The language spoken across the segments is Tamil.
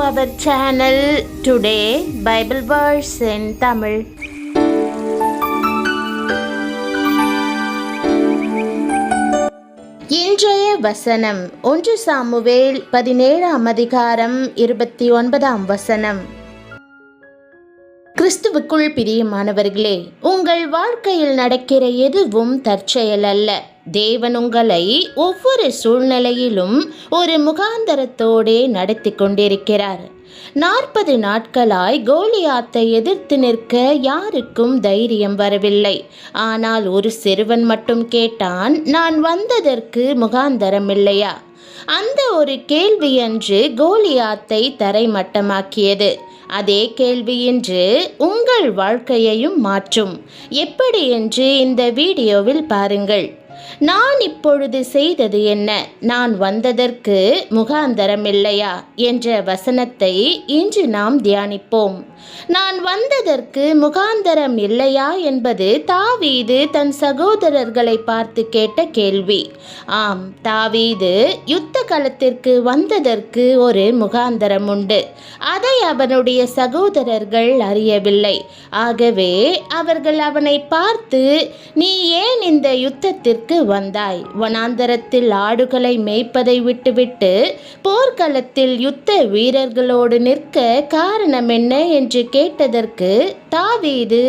our channel. Today Bible verse in Tamil. இன்றைய வசனம் 1 சாமுவேல் 17 அதிகாரம் 29 வசனம். கிறிஸ்துவுக்குள் பிரியமானவர்களே, உங்கள் வாழ்க்கையில் நடக்கிற எதுவும் தற்செயல் அல்ல. தேவன் உங்களை ஒவ்வொரு சூழ்நிலையிலும் ஒரு முகாந்தரத்தோடே நடத்தி கொண்டிருக்கிறார். 40 நாட்களாய் கோலியாத்தை எதிர்த்து நிற்க யாருக்கும் தைரியம் வரவில்லை. ஆனால் ஒரு சிறுவன் மட்டும் கேட்டான், நான் வந்ததற்கு முகாந்தரம் இல்லையா? அந்த ஒரு கேள்வி அன்று கோலியாத்தை தரைமட்டமாக்கியது. அதே கேள்வி இன்று உங்கள் வாழ்க்கையையும் மாற்றும். எப்படி என்று இந்த வீடியோவில் பாருங்கள். நான் இப்பொழுது செய்தது என்ன? நான் வந்ததற்கு முகாந்தரம் இல்லையா என்ற வசனத்தை இன்று நாம் தியானிப்போம். நான் வந்ததற்கு முகாந்தரம் இல்லையா என்பது தாவீது தன் சகோதரர்களை பார்த்து கேட்ட கேள்வி. ஆம், தாவீது யுத்த களத்திற்கு வந்ததற்கு ஒரு முகாந்தரம் உண்டு. அதை அவனுடைய சகோதரர்கள் அறியவில்லை. ஆகவே அவர்கள் அவனை பார்த்து, நீ ஏன் இந்த யுத்தத்திற்கு வந்தாய்? வனாந்தரத்தில் ஆடுகளை மேய்ப்பதை விட்டுவிட்டு போர்க்களத்தில் யுத்த வீரர்களோடு நிற்க காரணம் என்ன என்று கேட்டதற்கு தாவீது,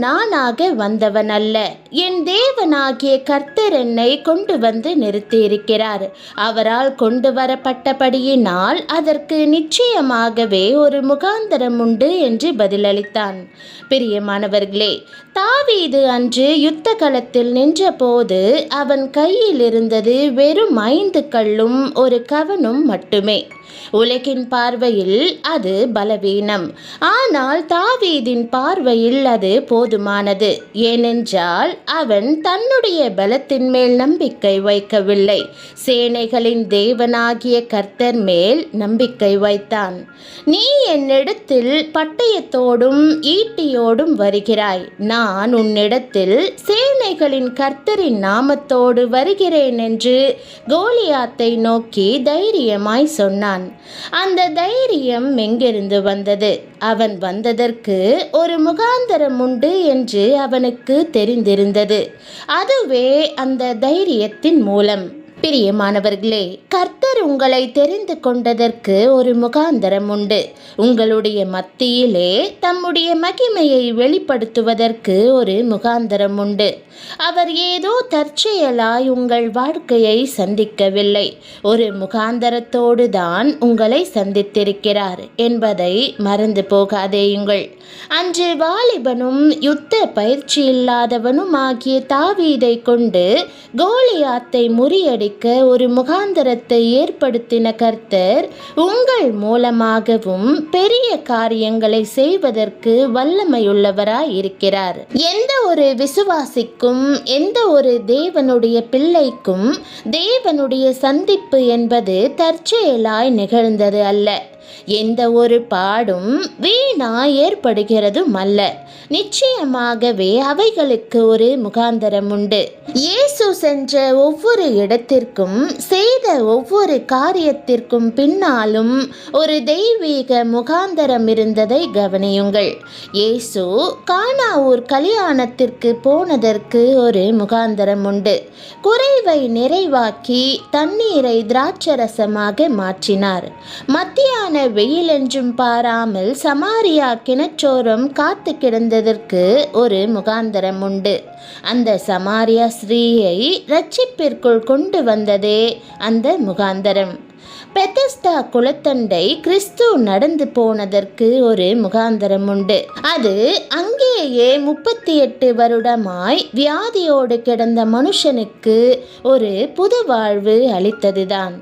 நானாக வந்தவன் அல்ல, என் தேவனாகிய கர்த்தர் என்னை கொண்டு வந்து நிறுத்தியிருக்கிறார். அவரால் கொண்டு வரப்பட்டபடியினால் அதற்கு நிச்சயமாகவே ஒரு முகாந்தரம் உண்டு என்று பதிலளித்தான். பிரியமானவர்களே, தாவீது அன்று யுத்த களத்தில் நின்றபோது அவன் கையில் இருந்தது வெறும் 5 கல்லும் ஒரு கவனும் மட்டுமே. உலகின் பார்வையில் அது பலவீனம். ஆனால் தாவீதின் பார்வையில் அது போதுமானது. ஏனென்றால் அவன் தன்னுடைய பலத்தின் மேல் நம்பிக்கை வைக்கவில்லை, சேனைகளின் தேவனாகிய கர்த்தர் மேல் நம்பிக்கை வைத்தான். நீ என்னிடத்தில் பட்டயத்தோடும் ஈட்டியோடும் வருகிறாய், நான் உன்னிடத்தில் சேனைகளின் கர்த்தரின் நாமத்தோடு வருகிறேன் என்று கோலியாத்தை நோக்கி தைரியமாய் சொன்னான். அந்த தைரியம் எங்கிருந்து வந்தது? அவன் வந்ததற்கு ஒரு முகாந்தரம் உண்டு என்று அவனுக்கு தெரிந்திருந்தது. அதுவே அந்த தைரியத்தின் மூலம். பிரியமானவர்களே, கர்த்தர் உங்களை தெரிந்து கொண்டதற்கு ஒரு முகாந்தரம் உண்டு. உங்களுடைய மத்தியிலே தம்முடைய மகிமையை வெளிப்படுத்துவதற்கு ஒரு முகாந்தரம் உண்டு. அவர் ஏதோ தற்செயலாய் உங்கள் வாழ்க்கையை சந்திக்கவில்லை, ஒரு முகாந்தரத்தோடு தான் உங்களை சந்தித்திருக்கிறார் என்பதை மறந்து போகாதேயுங்கள். அன்று வாலிபனும் யுத்த பயிற்சி இல்லாதவனும் ஆகிய தாவீதை கொண்டு கோலியாத்தை முறியடிக்க ஒரு முகாந்தரத்தை ஏற்படுத்தின கர்த்தர் உங்கள் மூலமாகவும் பெரிய காரியங்களை செய்வதற்கு வல்லமையுள்ளவராய் இருக்கிறார். எந்த ஒரு விசுவாசிக்கும், எந்த ஒரு தேவனுடைய பிள்ளைக்கும் தேவனுடைய சந்திப்பு என்பது தற்செயலாய் நிகழ்ந்தது அல்ல. எந்த ஒரு பாடும் வீணா ஏற்படுகிறதும் அல்ல. நிச்சயமாகவே அவைகளுக்கு ஒரு முகாந்தரம் உண்டு. இயேசு சென்ற ஒவ்வொரு இடத்திற்கும், செய்த ஒவ்வொரு காரியத்திற்கும் பின்னாலும் ஒரு தெய்வீக முகாந்தரம் இருந்ததை கவனியுங்கள். இயேசு கானாவூர் கல்யாணத்திற்கு போனதற்கு ஒரு முகாந்தரம் உண்டு. குறைவை நிறைவாக்கி தண்ணீரை திராட்சரசமாக மாற்றினார். மத்தியான வெயில் என்றும் பாராமல் சமாரியா கிணற்றோரம் காத்து கிடந்ததற்கு ஒரு முகாந்தரம் உண்டு. அந்த சமாரியா ஸ்திரீயை இரட்சிப்பிற்குள் கொண்டு வந்ததே அந்த முகாந்தரம். பெத்தஸ்தா குளத்தண்டை கிறிஸ்து நடந்து போனதற்கு ஒரு முகாந்தரம் உண்டு. அது அங்கேயே 38 வருடமாய் வியாதியோடு கிடந்த மனுஷனுக்கு ஒரு புது வாழ்வு அளித்ததுதான்.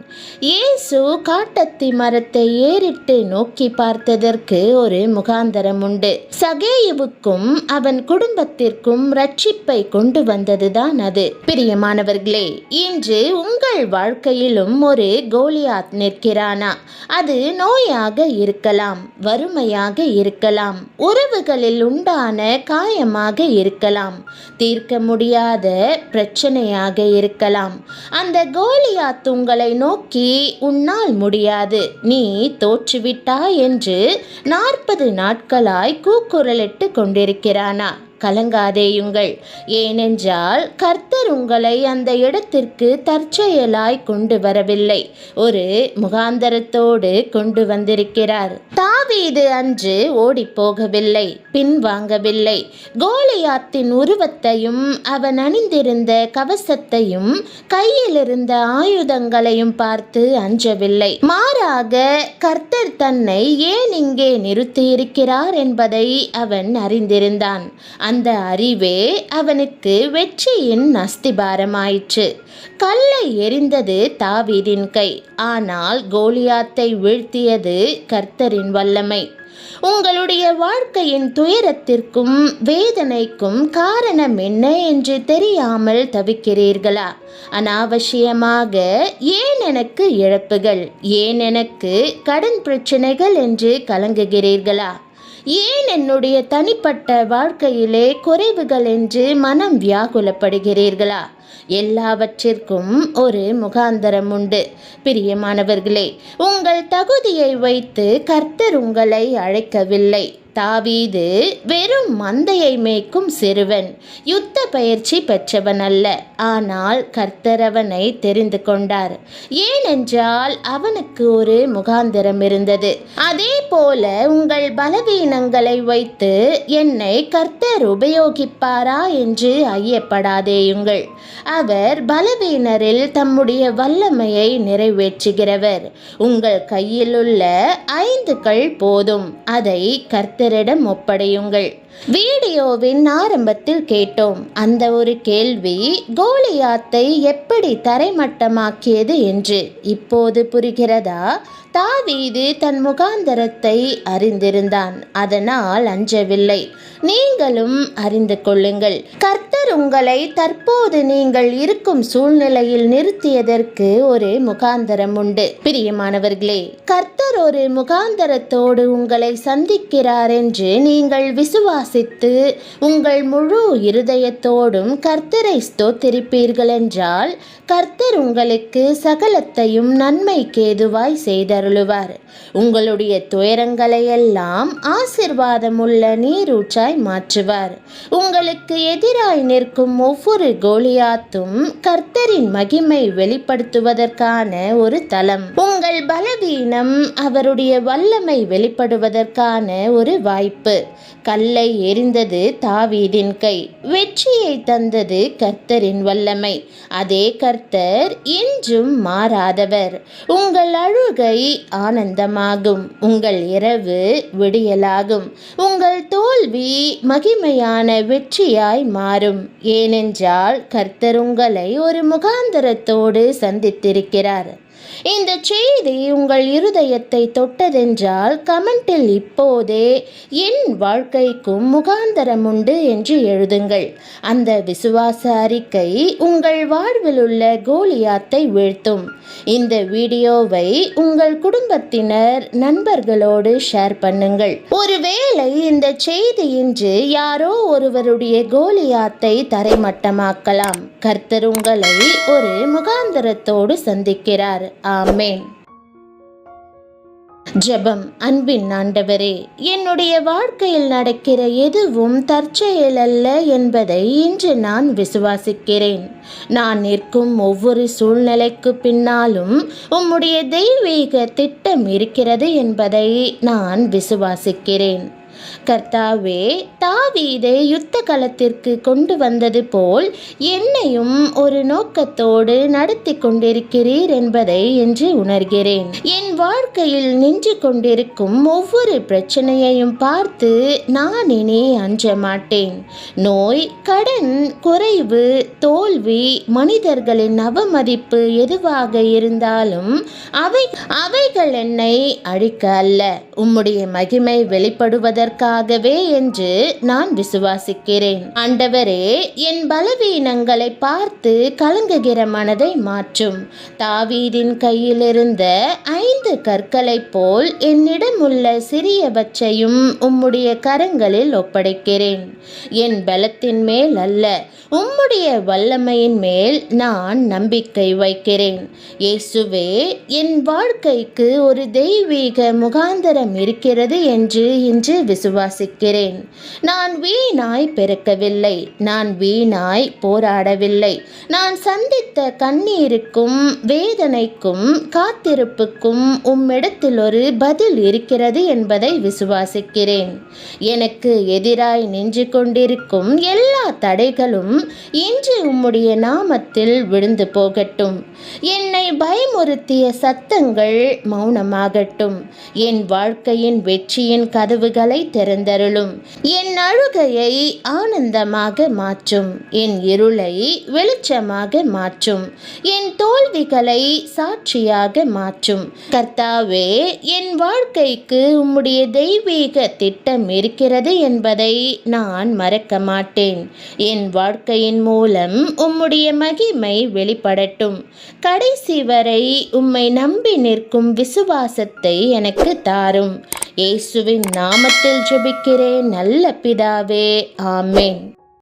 இயேசு காட்டத்தி மரத்தை ஏறிட்டு நோக்கி பார்த்ததற்கு ஒரு முகாந்தரம் உண்டு. சகேயுவுக்கும் அவன் குடும்பத்திற்கும் ரட்சிப்பை கொண்டு வந்ததுதான் அது. பிரியமானவர்களே, இன்று உங்கள் வாழ்க்கையிலும் ஒரு கோலியாத் கோலியாத் நிற்கிறானா? அது நோயாக இருக்கலாம், வறுமையாக இருக்கலாம், உறவுகளில் உண்டான காயமாக இருக்கலாம், தீர்க்க முடியாத பிரச்சனையாக இருக்கலாம். அந்த கோலியாத் உங்களை நோக்கி உன்னால் முடியாது, நீ தோற்றுவிட்டாய் என்று 40 நாட்களாய் கூக்குரலிட்டு கொண்டிருக்கிறானா? கலங்காதேயுங்கள். ஏனென்றால் கர்த்தர் உங்களை அந்த இடத்திற்கு தற்செயலாய் கொண்டு வரவில்லை, ஒரு முகாந்தரத்தோடு கொண்டு வந்திருக்கிறார். தாவீது அன்று ஓடி போகவில்லை, பின்வாங்கவில்லை. கோலியாத்தின் உருவத்தையும் அவன் அணிந்திருந்த கவசத்தையும் கையில் இருந்த ஆயுதங்களையும் பார்த்து அஞ்சவில்லை. மாறாக கர்த்தர் தன்னை ஏன் இங்கே நிறுத்தியிருக்கிறார் என்பதை அவன் அறிந்திருந்தான். அந்த அறிவே அவனுக்கு வெற்றியின் அஸ்திபாரமாயிற்று. கல்லை எறிந்தது தாவீதின் கை, ஆனால் கோலியாத்தை வீழ்த்தியது கர்த்தரின் வல்லமை. உங்களுடைய வாழ்க்கையின் துயரத்திற்கும் வேதனைக்கும் காரணம் என்ன என்று தெரியாமல் தவிக்கிறீர்களா? அனாவசியமாக ஏன் எனக்கு இழப்புகள், ஏன் எனக்கு கடன் பிரச்சனைகள் என்று கலங்குகிறீர்களா? ஏன் என்னுடைய தனிப்பட்ட வாழ்க்கையிலே குறைவுகள் என்று மனம் வியாகுலப்படுகிறீர்களா? எல்லாவற்றிற்கும் ஒரு முகாந்தரம் உண்டு. பிரியமானவர்களே, உங்கள் தகுதியை வைத்து கர்த்தர் உங்களை அழைக்கவில்லை. தாவீது வெறும் மந்தையை மேய்க்கும் சிறுவன், யுத்த பயிற்சி பெற்றவன் அல்ல. ஆனால் கர்த்தர் அவனை தெரிந்து கொண்டார். ஏனென்றால் அவனுக்கு ஒரு முகாந்திரம் இருந்தது. அதே போல உங்கள் பலவீனங்களை வைத்து என்னை கர்த்தர் உபயோகிப்பாரா என்று ஐயப்படாதேயுங்கள். அவர் பலவீனரில் தம்முடைய வல்லமையை நிறைவேற்றுகிறவர். உங்கள் கையிலுள்ள 5 கல் போதும், அதை கர்த்தரிடம் ஒப்படையுங்கள். வீடியோவின் ஆரம்பத்தில் கேட்டோம் அந்த ஒரு கேள்வி, கோலியாத்தை எப்படி தரைமட்டமாக்கியது என்று. இப்போது புரிகிறதா? தாவீது தன் முகாந்தரத்தை அறிந்திருந்தான், அதனால் அஞ்சவில்லை. நீங்களும் அறிந்து கொள்ளுங்கள். கர்த்தர் உங்களை தற்போது நீங்கள் இருக்கும் சூழ்நிலையில் நிறுத்தியதற்கு ஒரு முகாந்தரம் உண்டு. பிரியமானவர்களே, கர்த்தர் ஒரு முகாந்தரத்தோடு உங்களை சந்திக்கிறார் என்று நீங்கள் விசுவாசித்து உங்கள் முழு இருதயத்தோடும் கர்த்தரை ஸ்தோத்திரிப்பீர்கள் என்றால் கர்த்தர் உங்களுக்கு சகலத்தையும் நன்மைக்கு ஏதுவாய் செய்தருளுவார். உங்களுடைய துயரங்களை எல்லாம் ஆசீர்வாதமுள்ள நீரூற்றாய் மாற்றுவார். உங்களுக்கு எதிராய் நிற்கும் ஒவ்வொரு கோலியாத்தும் கர்த்தரின் மகிமை வெளிப்படுத்துவதற்கான ஒரு தளம். உங்கள் பலவீனம் அவருடைய வல்லமை வெளிப்படுவதற்கான ஒரு வாய்ப்பு. கல்லை எறிந்தது தாவீதின் கை, வெற்றியை தந்தது கர்த்தரின் வல்லமை. அதே கர்த்தர் என்றும் மாறாதவர். உங்கள் அழுகை ஆனந்தமாகும், உங்கள் இரவு விடியலாகும், உங்கள் தோல்வி மகிமையான வெற்றியாய் மாறும். ஏனென்றால் கர்த்தர் உங்களை ஒரு முகாந்தரத்தோடு சந்தித்திருக்கிறார். இந்த செய்தி உங்கள் இருதயத்தை தொட்டதென்றால் கமெண்டில் இப்போதே என் வாழ்க்கைக்கும் முகாந்தரம் உண்டு என்று எழுதுங்கள். அந்த விசுவாச அறிக்கை உங்கள் வாழ்வில் உள்ள கோலியாத்தை வீழ்த்தும். இந்த வீடியோவை உங்கள் குடும்பத்தினர் நண்பர்களோடு ஷேர் பண்ணுங்கள். ஒருவேளை இந்த செய்தி இன்று யாரோ ஒருவருடைய கோலியாத்தை தரைமட்டமாக்கலாம். கர்த்தர் உங்களை ஒரு முகாந்தரத்தோடு சந்திக்கிறார். ஆமென். ஜெபம். அன்பின் ஆண்டவரே, என்னுடைய வாழ்க்கையில் நடக்கிற எதுவும் தற்செயல் அல்ல என்பதை இன்று நான் விசுவாசிக்கிறேன். நான் நிற்கும் ஒவ்வொரு சூழ்நிலைக்கு பின்னாலும் உம்முடைய தெய்வீக திட்டம் இருக்கிறது என்பதை நான் விசுவாசிக்கிறேன். கர்த்தாவே, தாவீதை யுத்த களத்திற்கு கொண்டு வந்தது போல் என்னையும் ஒரு நோக்கத்தோடு நடத்தி கொண்டிருக்கிறீர் என்பதை இன்று உணர்கிறேன். என் வாழ்க்கையில் நின்று கொண்டிருக்கும் ஒவ்வொரு பிரச்சனையையும் பார்த்து நான் இனி அஞ்ச மாட்டேன். நோய், கடன், குறைவு, தோல்வி, மனிதர்களின் அவமதிப்பு எதுவாக இருந்தாலும் அவைகள் என்னை அழிக்க அல்ல, உம்முடைய மகிமை வெளிப்படுவதற்கு செய்வதற்காகவே என்று நான் விசுவாசிக்கிறேன். ஆண்டவரே, என் பலவீனங்களை பார்த்து கலங்குகிற மனதை மாற்றும். தாவீதின் கையில் இருந்த 5 கற்களைப் போல் என்னிடம் உள்ள சிறியவற்றையும் உம்முடைய கரங்களில் ஒப்படைக்கிறேன். என் பலத்தின் மேல் அல்ல, உம்முடைய வல்லமையின் மேல் நான் நம்பிக்கை வைக்கிறேன். இயேசுவே, என் வாழ்க்கைக்கு ஒரு தெய்வீக முகாந்தரம் இருக்கிறது என்று இன்று விசுவாசிக்கிறேன். நான் வீணாய் பிறக்கவில்லை, நான் வீணாய் போராடவில்லை. நான் சந்தித்த கண்ணீருக்கும் வேதனைக்கும் காத்திருப்புக்கும் உம்மிடத்தில் ஒரு பதில் இருக்கிறது என்பதை விசுவாசிக்கிறேன். எனக்கு எதிராய் நின்று கொண்டிருக்கும் எல்லா தடைகளும் இன்று உம்முடைய நாமத்தில் விழுந்து போகட்டும். என்னை பயமுறுத்திய சத்தங்கள் மௌனமாகட்டும். என் வாழ்க்கையின் வெற்றியின் கதவுகளை திறந்தருளும். என் அழுகையை ஆனந்தமாக மாற்றும். என் இருளை வெளிச்சமாக மாற்றும். என் தோல்விகளை சாட்சியாக மாற்றும். கர்த்தாவே, என் வாழ்க்கைக்கு உம்முடைய தெய்வீக திட்டம் இருக்கிறது என்பதை நான் மறக்க மாட்டேன். என் வாழ்க்கையின் மூலம் உம்முடைய மகிமை வெளிப்படட்டும். கடைசி வரை உம்மை நம்பி நிற்கும் விசுவாசத்தை எனக்கு தாரும். இயேசுவின் நாமத்தில் ஜெபிக்கிறேன் நல்ல பிதாவே, ஆமென்.